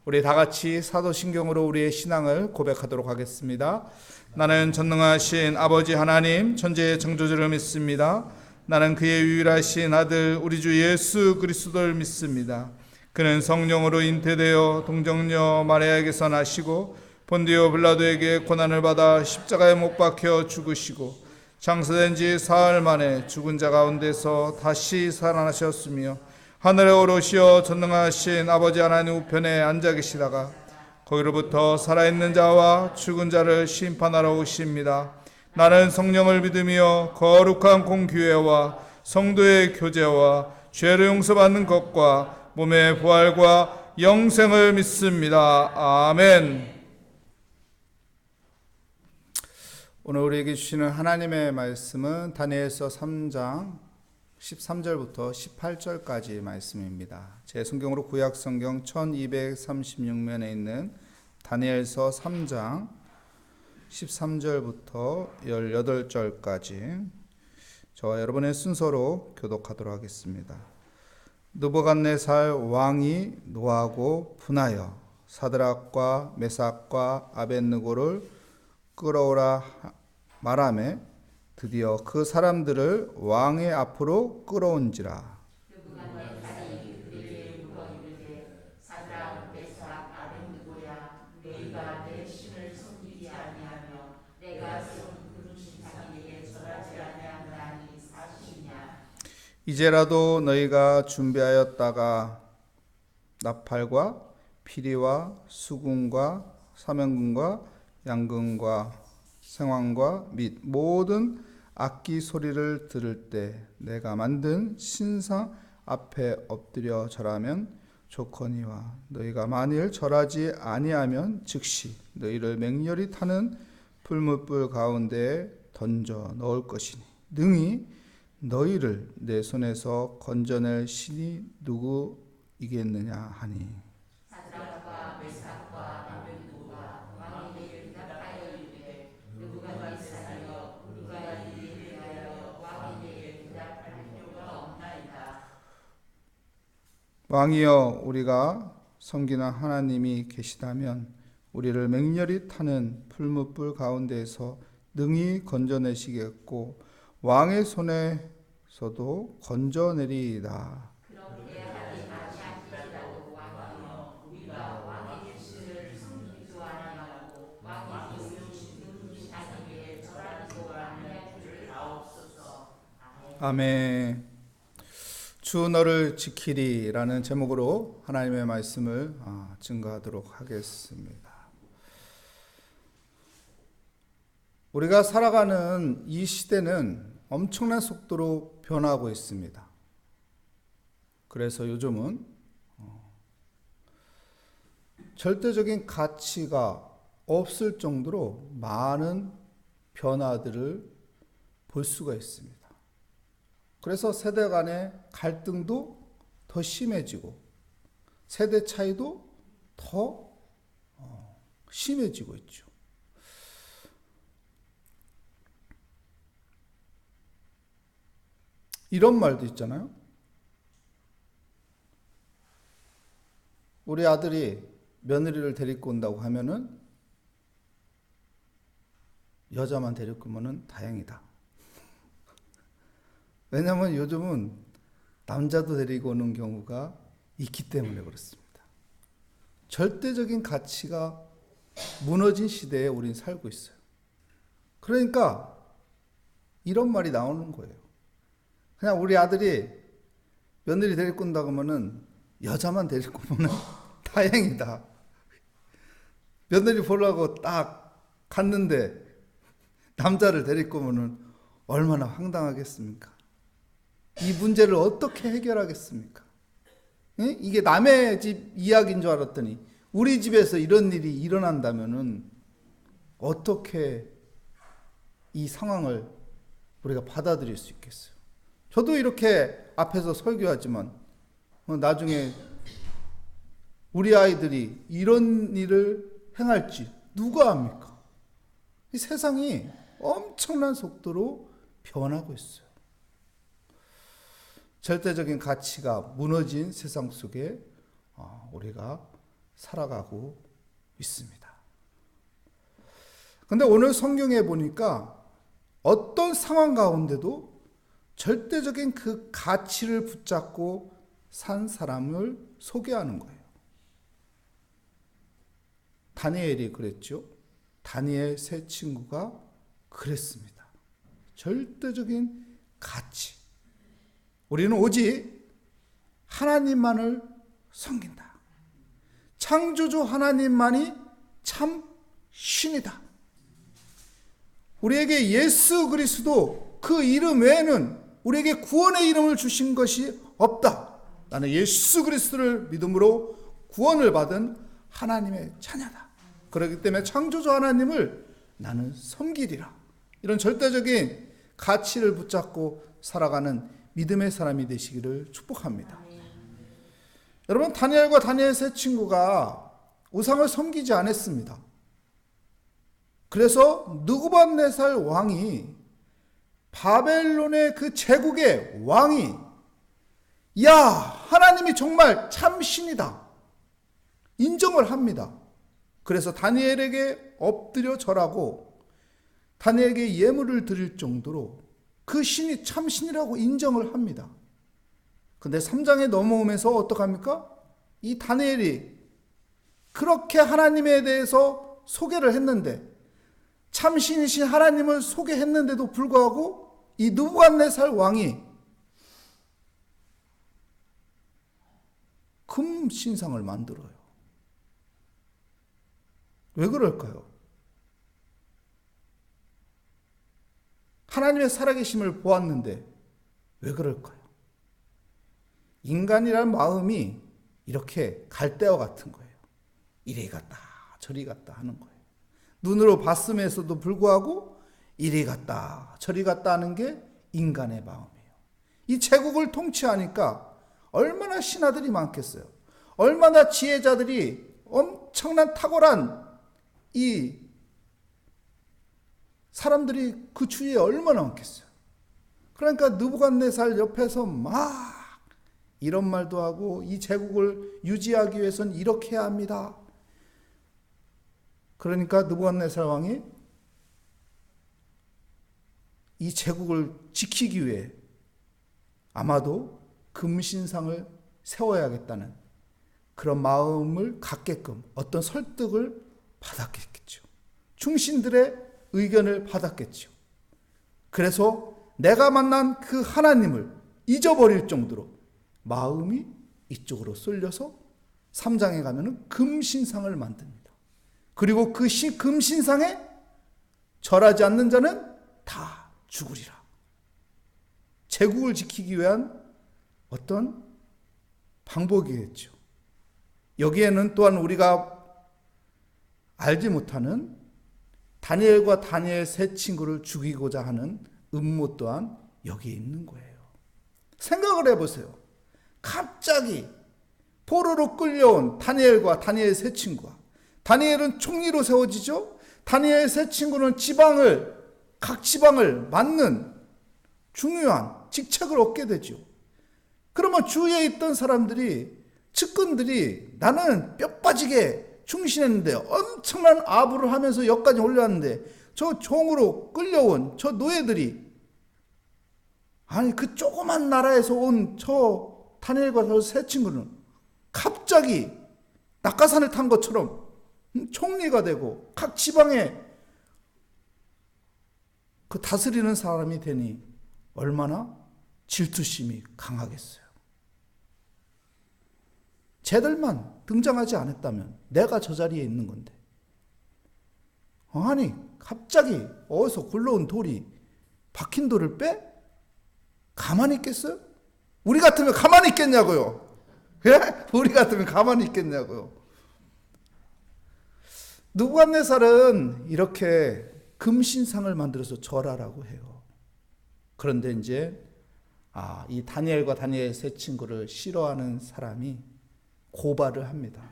우리 다 같이 사도신경으로 우리의 신앙을 고백하도록 하겠습니다. 나는 전능하신 아버지 하나님 천지의 창조주를 믿습니다. 나는 그의 유일하신 아들 우리 주 예수 그리스도를 믿습니다. 그는 성령으로 잉태되어 동정녀 마리아에게서 나시고 본디오 빌라도에게 고난을 받아 십자가에 못 박혀 죽으시고 장사된 지 사흘 만에 죽은 자 가운데서 다시 살아나셨으며 하늘에 오르시어 전능하신 아버지 하나님 우편에 앉아 계시다가 거기로부터 살아있는 자와 죽은 자를 심판하러 오십니다. 나는 성령을 믿으며 거룩한 공교회와 성도의 교제와 죄를 용서받는 것과 몸의 부활과 영생을 믿습니다. 아멘. 오늘 우리에게 주시는 하나님의 말씀은 다니엘서 3장 13절부터 18절까지 말씀입니다. 제 성경으로 구약 성경 1236면에 있는 다니엘서 3장 13절부터 18절까지 저와 여러분의 순서로 교독하도록 하겠습니다. 느부갓네살 왕이 노하고 분하여 사드락과 메삭과 아벳느고를 끌어오라 말하매 드디어 그 사람들을 왕의 앞으로 끌어온지라. 이제라도 너희가 준비하였다가 나팔과 피리와 수금과 사면금과 양금과 생황과 및 모든 악기 소리를 들을 때 내가 만든 신상 앞에 엎드려 절하면 좋거니와 너희가 만일 절하지 아니하면 즉시 너희를 맹렬히 타는 풀무불 가운데에 던져 넣을 것이니 능히 너희를 내 손에서 건져낼 신이 누구이겠느냐 하니. 왕이여 우리가 섬기는 하나님이 계시다면 우리를 맹렬히 타는 풀무불 가운데에서 능히 건져내시겠고 왕의 손에서도 건져내리이다. 아멘. 주 너를 지키리라는 제목으로 하나님의 말씀을 증거하도록 하겠습니다. 우리가 살아가는 이 시대는 엄청난 속도로 변화하고 있습니다. 그래서 요즘은 절대적인 가치가 없을 정도로 많은 변화들을 볼 수가 있습니다. 그래서 세대 간의 갈등도 더 심해지고 세대 차이도 더 심해지고 있죠. 이런 말도 있잖아요. 우리 아들이 며느리를 데리고 온다고 하면은 여자만 데리고 오면은 다행이다. 왜냐하면 요즘은 남자도 데리고 오는 경우가 있기 때문에 그렇습니다. 절대적인 가치가 무너진 시대에 우린 살고 있어요. 그러니까 이런 말이 나오는 거예요. 그냥 우리 아들이 며느리 데리고 온다고 하면은 여자만 데리고 오면 다행이다. 며느리 보려고 딱 갔는데 남자를 데리고 오면 얼마나 황당하겠습니까? 이 문제를 어떻게 해결하겠습니까? 이게 남의 집 이야기인 줄 알았더니 우리 집에서 이런 일이 일어난다면은 어떻게 이 상황을 우리가 받아들일 수 있겠어요? 저도 이렇게 앞에서 설교하지만 나중에 우리 아이들이 이런 일을 행할지 누가 압니까? 이 세상이 엄청난 속도로 변하고 있어요. 절대적인 가치가 무너진 세상 속에 우리가 살아가고 있습니다. 그런데 오늘 성경에 보니까 어떤 상황 가운데도 절대적인 그 가치를 붙잡고 산 사람을 소개하는 거예요. 다니엘이 그랬죠. 다니엘 세 친구가 그랬습니다. 절대적인 가치. 우리는 오직 하나님만을 섬긴다. 창조주 하나님만이 참 신이다. 우리에게 예수 그리스도 그 이름 외에는 우리에게 구원의 이름을 주신 것이 없다. 나는 예수 그리스도를 믿음으로 구원을 받은 하나님의 자녀다. 그렇기 때문에 창조주 하나님을 나는 섬기리라. 이런 절대적인 가치를 붙잡고 살아가는 믿음의 사람이 되시기를 축복합니다. 여러분, 다니엘과 다니엘 세 친구가 우상을 섬기지 않았습니다. 그래서 느부갓네살 왕이, 바벨론의 그 제국의 왕이, 야, 하나님이 정말 참 신이다, 인정을 합니다. 그래서 다니엘에게 엎드려 절하고 다니엘에게 예물을 드릴 정도로 그 신이 참 신이라고 인정을 합니다. 근데 3장에 넘어오면서 어떡합니까? 이 다니엘이 그렇게 하나님에 대해서 소개를 했는데, 참 신이신 하나님을 소개했는데도 불구하고 이 느부갓네살 왕이 금 신상을 만들어요. 왜 그럴까요? 하나님의 살아계심을 보았는데 왜 그럴까요? 인간이란 마음이 이렇게 갈대와 같은 거예요. 이리 갔다 저리 갔다 하는 거예요. 눈으로 봤음에서도 불구하고 이리 갔다 저리 갔다 하는 게 인간의 마음이에요. 이 제국을 통치하니까 얼마나 신하들이 많겠어요. 얼마나 지혜자들이, 엄청난 탁월한 이 사람들이 그 주위에 얼마나 많겠어요. 그러니까 느부갓네살 옆에서 막 이런 말도 하고, 이 제국을 유지하기 위해서는 이렇게 해야 합니다. 그러니까 느부갓네살 왕이 이 제국을 지키기 위해 아마도 금신상을 세워야겠다는 그런 마음을 갖게끔 어떤 설득을 받았겠죠. 충신들의 의견을 받았겠죠. 그래서 내가 만난 그 하나님을 잊어버릴 정도로 마음이 이쪽으로 쏠려서 3장에 가면은 금신상을 만듭니다. 그리고 그 금신상에 절하지 않는 자는 다 죽으리라. 제국을 지키기 위한 어떤 방법이겠죠. 여기에는 또한 우리가 알지 못하는 다니엘과 다니엘 세 친구를 죽이고자 하는 음모 또한 여기에 있는 거예요. 생각을 해보세요. 갑자기 포로로 끌려온 다니엘과 다니엘 세 친구와, 다니엘은 총리로 세워지죠. 다니엘 세 친구는 각 지방을 맡는 중요한 직책을 얻게 되죠. 그러면 주위에 있던 사람들이, 측근들이 나는 뼈 빠지게 충신했는데 엄청난 아부를 하면서 여기까지 올려왔는데 저 종으로 끌려온 저 노예들이, 아니 그 조그만 나라에서 온 저 다니엘과 저 세 친구는 갑자기 낙하산을 탄 것처럼 총리가 되고 각 지방에 그 다스리는 사람이 되니 얼마나 질투심이 강하겠어요. 쟤들만 등장하지 않았다면 내가 저 자리에 있는 건데, 아니 갑자기 어디서 굴러온 돌이 박힌 돌을 빼? 가만히 있겠어요? 우리 같으면 가만히 있겠냐고요. 예? 우리 같으면 가만히 있겠냐고요. 느부갓네살은 이렇게 금신상을 만들어서 절하라고 해요. 그런데 이제 이 다니엘과 다니엘 세 친구를 싫어하는 사람이 고발을 합니다.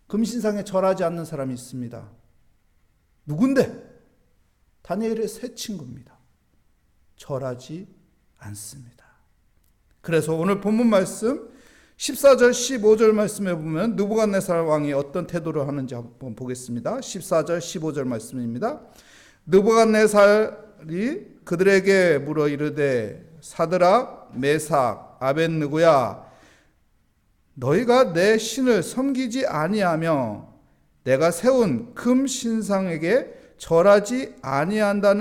금신상에 절하지 않는 사람이 있습니다. 누군데? 다니엘의 세 친구입니다. 절하지 않습니다. 그래서 오늘 본문 말씀 14절 15절 말씀에 보면 느부갓네살 왕이 어떤 태도를 하는지 한번 보겠습니다. 14절 15절 말씀입니다. 느부갓네살이 그들에게 물어 이르되 사드락 메삭 아벳느고야 너희가 내 신을 섬기지 아니하며 내가 세운 금 신상에게 절하지 아니한다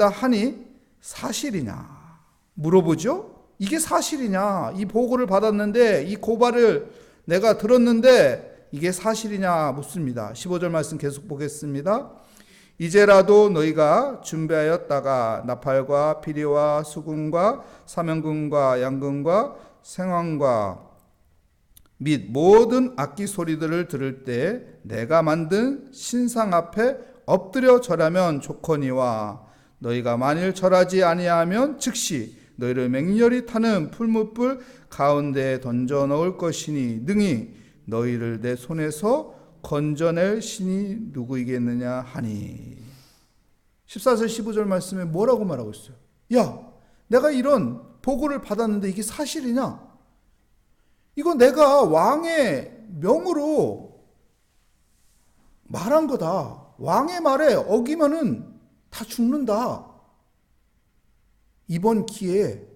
하니 사실이냐 물어보죠. 이게 사실이냐, 이 보고를 받았는데 이 고발을 내가 들었는데 이게 사실이냐 묻습니다. 15절 말씀 계속 보겠습니다. 이제라도 너희가 준비하였다가 나팔과 피리와 수금과 사면금과 양금과 생황과 및 모든 악기 소리들을 들을 때 내가 만든 신상 앞에 엎드려 절하면 좋거니와 너희가 만일 절하지 아니하면 즉시 너희를 맹렬히 타는 풀무불 가운데에 던져 넣을 것이니 능히 너희를 내 손에서 건져낼 신이 누구이겠느냐 하니. 14절 15절 말씀에 뭐라고 말하고 있어요? 야, 내가 이런 보고를 받았는데 이게 사실이냐? 이거 내가 왕의 명으로 말한 거다. 왕의 말에 어기면은 다 죽는다. 이번 기회에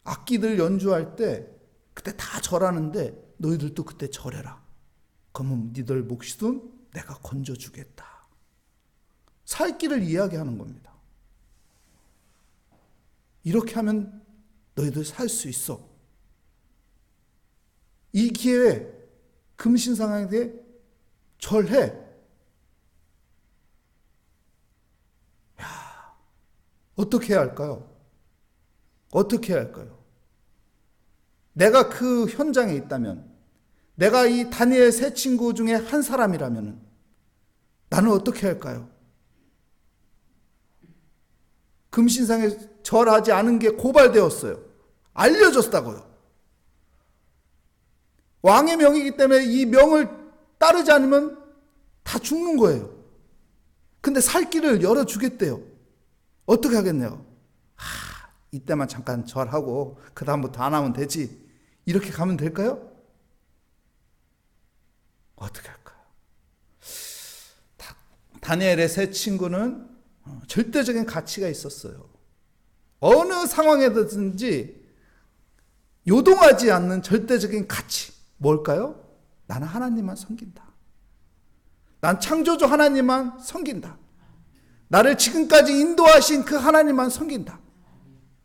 악기들 연주할 때 그때 다 절하는데 너희들도 그때 절해라. 그러면 니들 목숨 내가 건져주겠다. 살 길을 이야기하는 겁니다. 이렇게 하면 너희들 살 수 있어. 이 기회에 금신상에게 절해. 야, 어떻게 해야 할까요? 어떻게 해야 할까요? 내가 그 현장에 있다면, 내가 이 다니엘 세 친구 중에 한 사람이라면 나는 어떻게 할까요? 금신상에 절하지 않은 게 고발되었어요. 알려졌다고요. 왕의 명이기 때문에 이 명을 따르지 않으면 다 죽는 거예요. 근데 살 길을 열어주겠대요. 어떻게 하겠네요? 이때만 잠깐 절하고 그 다음부터 안 하면 되지. 이렇게 가면 될까요? 어떻게 할까요? 다니엘의 세 친구는 절대적인 가치가 있었어요. 어느 상황에든지 요동하지 않는 절대적인 가치. 뭘까요? 나는 하나님만 섬긴다. 난 창조주 하나님만 섬긴다. 나를 지금까지 인도하신 그 하나님만 섬긴다.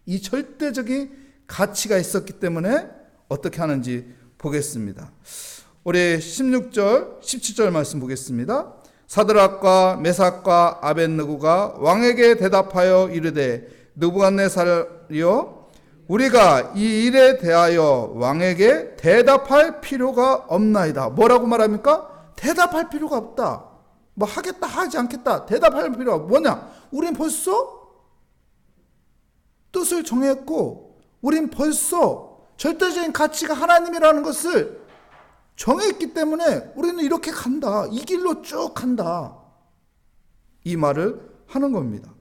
이 절대적인 가치가 있었기 때문에 어떻게 하는지 보겠습니다. 우리 16절, 17절 말씀 보겠습니다. 사드락과 메삭과 아벳느고가 왕에게 대답하여 이르되 느부갓네살이여 우리가 이 일에 대하여 왕에게 대답할 필요가 없나이다. 뭐라고 말합니까? 대답할 필요가 없다. 뭐 하겠다 하지 않겠다 대답할 필요가 뭐냐? 우린 벌써 뜻을 정했고 우린 벌써 절대적인 가치가 하나님이라는 것을 정했기 때문에 우리는 이렇게 간다. 이 길로 쭉 간다. 이 말을 하는 겁니다.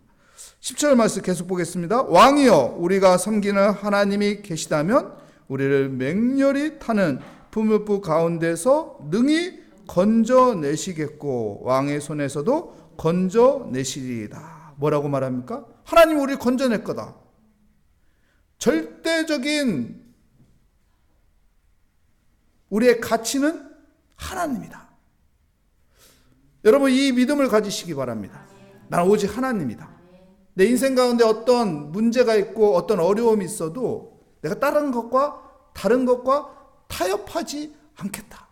10절 말씀 계속 보겠습니다. 왕이여 우리가 섬기는 하나님이 계시다면 우리를 맹렬히 타는 풀무불 가운데서 능히 건져내시겠고 왕의 손에서도 건져내시리이다. 뭐라고 말합니까? 하나님 우리를 건져낼 거다. 절대적인 우리의 가치는 하나님이다. 여러분 이 믿음을 가지시기 바랍니다. 나는 오직 하나님이다. 내 인생 가운데 어떤 문제가 있고 어떤 어려움이 있어도 내가 다른 것과 타협하지 않겠다.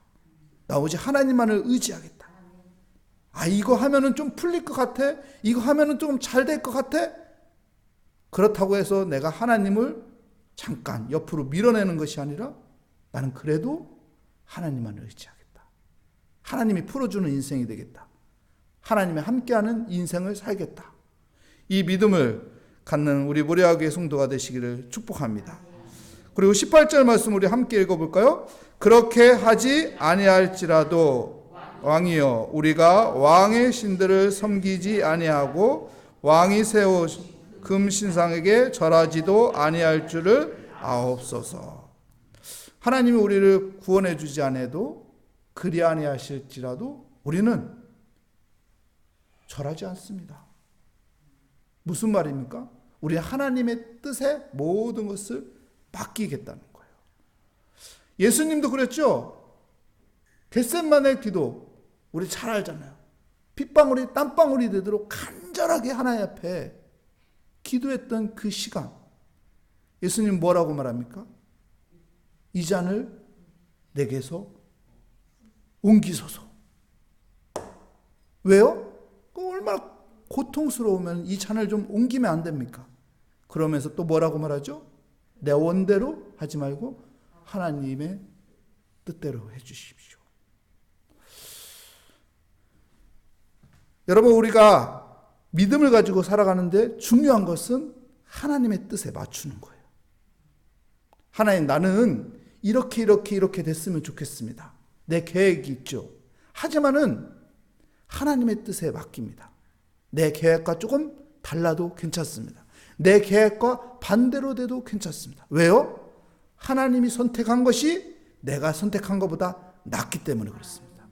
나 오직 하나님만을 의지하겠다. 이거 하면은 좀 풀릴 것 같아. 이거 하면은 좀 잘 될 것 같아. 그렇다고 해서 내가 하나님을 잠깐 옆으로 밀어내는 것이 아니라 나는 그래도 하나님만을 의지하겠다. 하나님이 풀어주는 인생이 되겠다. 하나님이 함께하는 인생을 살겠다. 이 믿음을 갖는 우리 모래아교회 성도가 되시기를 축복합니다. 그리고 18절 말씀 우리 함께 읽어볼까요? 그렇게 하지 아니할지라도 왕이여 우리가 왕의 신들을 섬기지 아니하고 왕이 세우신 금신상에게 절하지도 아니할 줄을 아옵소서. 하나님이 우리를 구원해 주지 않아도 그리 아니하실지라도 우리는 절하지 않습니다. 무슨 말입니까? 우리 하나님의 뜻에 모든 것을 맡기겠다는 거예요. 예수님도 그랬죠. 겟셋마네 기도 우리 잘 알잖아요. 핏방울이 땀방울이 되도록 간절하게 하나님 앞에 기도했던 그 시간, 예수님 뭐라고 말합니까? 이 잔을 내게서 옮기소서. 왜요? 얼마나 고통스러우면 이 잔을 좀 옮기면 안 됩니까? 그러면서 또 뭐라고 말하죠? 내 원대로 하지 말고 하나님의 뜻대로 해주십시오. 여러분, 우리가 믿음을 가지고 살아가는데 중요한 것은 하나님의 뜻에 맞추는 거예요. 하나님, 나는 이렇게 됐으면 좋겠습니다. 내 계획이 있죠. 하지만은 하나님의 뜻에 맡깁니다. 내 계획과 조금 달라도 괜찮습니다. 내 계획과 반대로 돼도 괜찮습니다. 왜요? 하나님이 선택한 것이 내가 선택한 것보다 낫기 때문에 그렇습니다.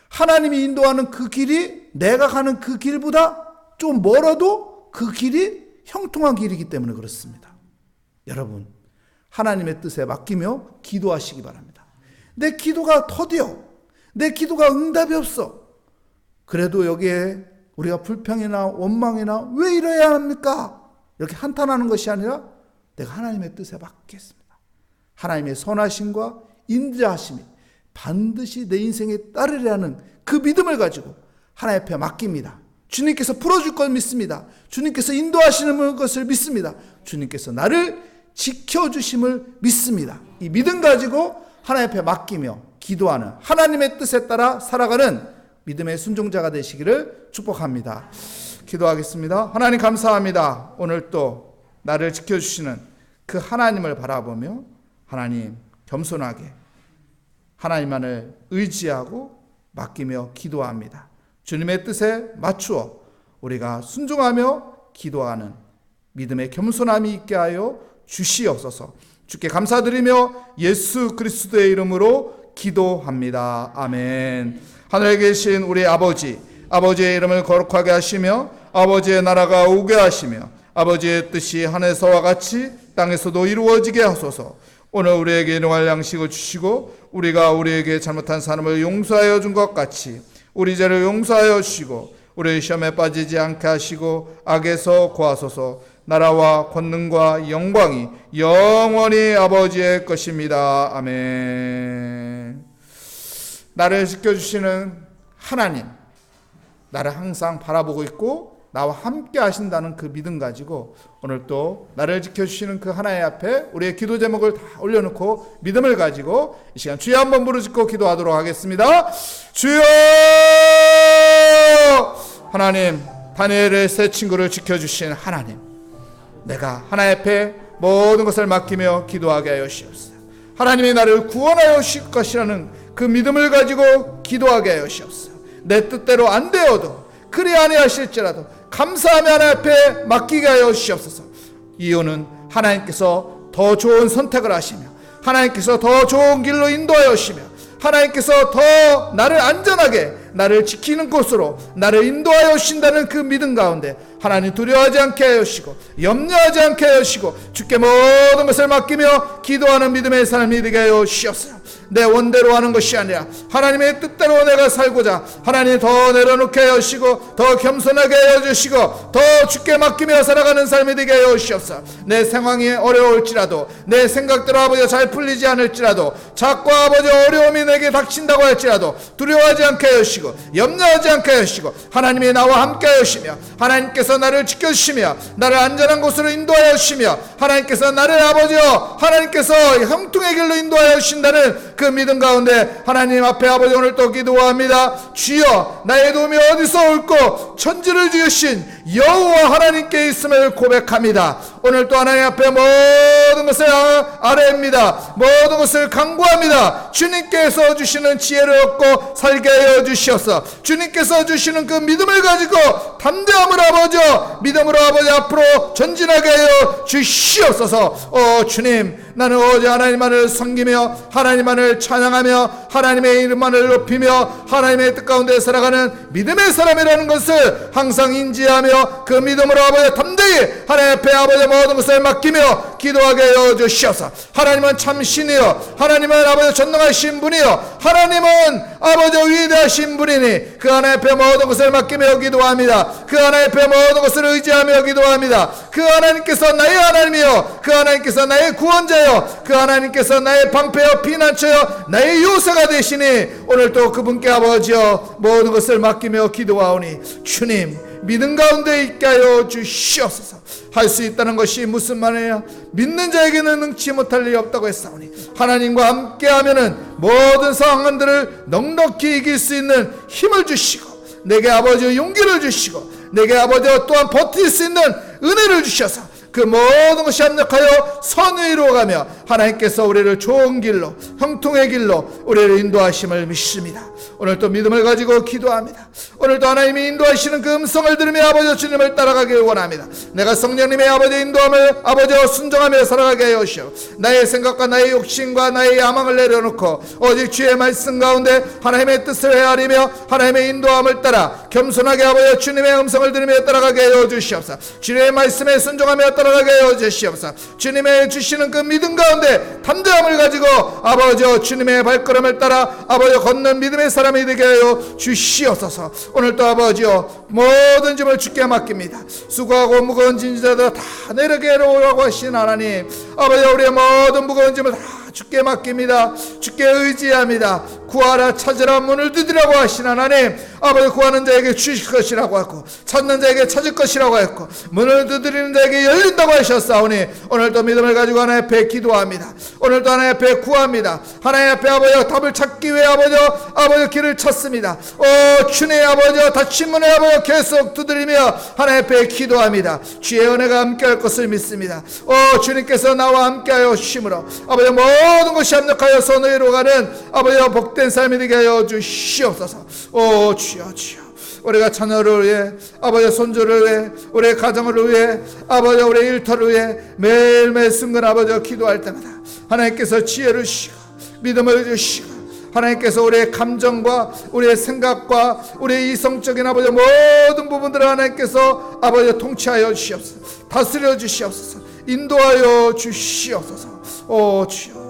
하나님이 인도하는 그 길이 내가 가는 그 길보다 좀 멀어도 그 길이 형통한 길이기 때문에 그렇습니다. 여러분, 하나님의 뜻에 맡기며 기도하시기 바랍니다. 내 기도가 더디어, 내 기도가 응답이 없어. 그래도 여기에 우리가 불평이나 원망이나 왜 이래야 합니까? 이렇게 한탄하는 것이 아니라 내가 하나님의 뜻에 맡겠습니다. 하나님의 선하심과 인자하심이 반드시 내 인생에 따르리라는 그 믿음을 가지고 하나님 앞에 맡깁니다. 주님께서 풀어줄 것 믿습니다. 주님께서 인도하시는 것을 믿습니다. 주님께서 나를 지켜주심을 믿습니다. 이 믿음 가지고 하나님 앞에 맡기며 기도하는 하나님의 뜻에 따라 살아가는 믿음의 순종자가 되시기를 축복합니다. 기도하겠습니다. 하나님 감사합니다. 오늘 또 나를 지켜주시는 그 하나님을 바라보며 하나님 겸손하게 하나님만을 의지하고 맡기며 기도합니다. 주님의 뜻에 맞추어 우리가 순종하며 기도하는 믿음의 겸손함이 있게 하여 주시옵소서. 주께 감사드리며 예수 그리스도의 이름으로 기도합니다. 아멘. 하늘에 계신 우리 아버지, 아버지의 이름을 거룩하게 하시며 아버지의 나라가 오게 하시며 아버지의 뜻이 하늘에서와 같이 땅에서도 이루어지게 하소서. 오늘 우리에게 일용할 양식을 주시고 우리가 우리에게 잘못한 사람을 용서하여 준 것 같이 우리 죄를 용서하여 주시고 우리 시험에 빠지지 않게 하시고 악에서 구하소서. 나라와 권능과 영광이 영원히 아버지의 것입니다. 아멘. 나를 지켜주시는 하나님, 나를 항상 바라보고 있고 나와 함께 하신다는 그 믿음 가지고 오늘 또 나를 지켜주시는 그 하나님 앞에 우리의 기도 제목을 다 올려놓고 믿음을 가지고 이 시간 주여 한번 부르짖고 기도하도록 하겠습니다. 주여! 하나님, 다니엘의 세 친구를 지켜주신 하나님, 내가 하나님 앞에 모든 것을 맡기며 기도하게 하여 주시옵소서. 하나님이 나를 구원하여 주실 것이라는 그 믿음을 가지고 기도하게 하여 주시옵소서. 내 뜻대로 안 되어도 그리 아니하실지라도 감사하며 하나님 앞에 맡기게 하여 주시옵소서. 이유는 하나님께서 더 좋은 선택을 하시며 하나님께서 더 좋은 길로 인도하여 주시며 하나님께서 더 나를 안전하게 나를 지키는 곳으로 나를 인도하여 주신다는 그 믿음 가운데 하나님 두려워하지 않게 하여 주시고 염려하지 않게 하여 주시고 주께 모든 것을 맡기며 기도하는 믿음의 삶이 되게 하여 주시옵소서. 내 원대로 하는 것이 아니라 하나님의 뜻대로 내가 살고자 하나님 더 내려놓게 하여 주시고 더 겸손하게 하여 주시고 더 주께 맡기며 살아가는 삶이 되게 하여 주시옵소서. 내 상황이 어려울지라도 내 생각대로 아버지가 잘 풀리지 않을지라도 자꾸 아버지 어려움이 내게 닥친다고 할지라도 두려워하지 않게 하여 주시고 염려하지 않게 하여 주시고 하나님이 나와 함께 하여 주시며 하나님께서 나를 지켜주시며 나를 안전한 곳으로 인도하여 주시며 하나님께서 나를 아버지여 하나님께서 형통의 길로 인도하여 주신다는 그 믿음 가운데 하나님 앞에 아버지 오늘 또 기도합니다. 주여, 나의 도움이 어디서 올꼬 천지를 지으신 여호와 하나님께 있음을 고백합니다. 오늘 또 하나님 앞에 모든 것을 아래입니다. 모든 것을 간구합니다. 주님께서 주시는 지혜를 얻고 살게 하여 주시옵소서. 주님께서 주시는 그 믿음을 가지고 담대함을 아버지 믿음으로 아버지 앞으로 전진하게 하여 주시옵소서. 주님, 나는 오직 하나님만을 섬기며 하나님만을 찬양하며 하나님의 이름만을 높이며 하나님의 뜻 가운데 살아가는 믿음의 사람이라는 것을 항상 인지하며 그 믿음으로 아버지 담대히 하나님 앞에 아버지 모든 것을 맡기며 기도하게 하여 주시옵소서. 하나님은 참 신이요 하나님은 아버지 전능하신 분이요 하나님은 아버지 위대하신 분이니 그 하나님 앞에 모든 것을 맡기며 기도합니다. 그 하나님 앞에 모든 것을 의지하며 기도합니다. 그 하나님께서 나의 하나님이요 그 하나님께서 나의 구원자요 그 하나님께서 나의 방패요 피난처요 나의 요새가 되시니 오늘도 그분께 아버지여 모든 것을 맡기며 기도하오니 주님 믿음 가운데 있게 하여 주시옵소서. 할 수 있다는 것이 무슨 말이냐? 믿는 자에게는 능치 못할 일이 없다고 했사오니 하나님과 함께하면은 모든 상황들을 넉넉히 이길 수 있는 힘을 주시고 내게 아버지 용기를 주시고 내게 아버지 또한 버틸 수 있는 은혜를 주셔서 그 모든 것이 합력하여 선을 이루어가며 하나님께서 우리를 좋은 길로 형통의 길로 우리를 인도하심을 믿습니다. 오늘도 믿음을 가지고 기도합니다. 오늘도 하나님이 인도하시는 그 음성을 들으며 아버지 주님을 따라가길 원합니다. 내가 성령님의 아버지 인도함을 아버지와 순종하며 살아가게 하여 주시오. 나의 생각과 나의 욕심과 나의 야망을 내려놓고 오직 주의 말씀 가운데 하나님의 뜻을 헤아리며 하나님의 인도함을 따라 겸손하게 아버지 주님의 음성을 들으며 따라가게 하여 주시옵소서. 주님의 말씀에 순종하며 따라가게 하여 주시옵소서. 주님의 주시는 그 믿음 가운데 담대함을 가지고 아버지 주님의 발걸음을 따라 아버지 걷는 믿음의 사람이 되게 하여 주시옵소서. 오늘도 아버지여 모든 짐을 주께 맡깁니다. 수고하고 무거운 짐자들 다 내려게 오라고 하신 하나님 아버지 우리의 모든 무거운 짐을 다 주께 맡깁니다. 주께 의지합니다. 구하라 찾으라 문을 두드리라고 하신 하나님 아버지 구하는 자에게 주실 것이라고 하고 찾는 자에게 찾을 것이라고 했고 문을 두드리는 자에게 열린다고 하셨사오니 오늘도 믿음을 가지고 하나님 앞에 기도합니다. 오늘도 하나님 앞에 구합니다. 하나님 앞에 아버지 답을 찾기 위해 아버지 길을 찾습니다. 주님 아버지 닫힌 문에 아버지 계속 두드리며 하나님 앞에 기도합니다. 주의 은혜가 함께할 것을 믿습니다. 주님께서 나와 함께하여 주심으로 아버지 모든 것이 합력하여 선을 이루어가는 아버지 복된 삶이 되게 하여 주시옵소서. 주여 우리가 자녀를 위해 아버지 손주를 위해 우리의 가정을 위해 아버지 우리의 일터를 위해 매일매일 순간 아버지 기도할 때마다 하나님께서 지혜를 주시고 믿음을 주시고 하나님께서 우리의 감정과 우리의 생각과 우리의 이성적인 아버지 모든 부분들을 하나님께서 아버지 통치하여 주시옵소서. 다스려 주시옵소서. 인도하여 주시옵소서. 주여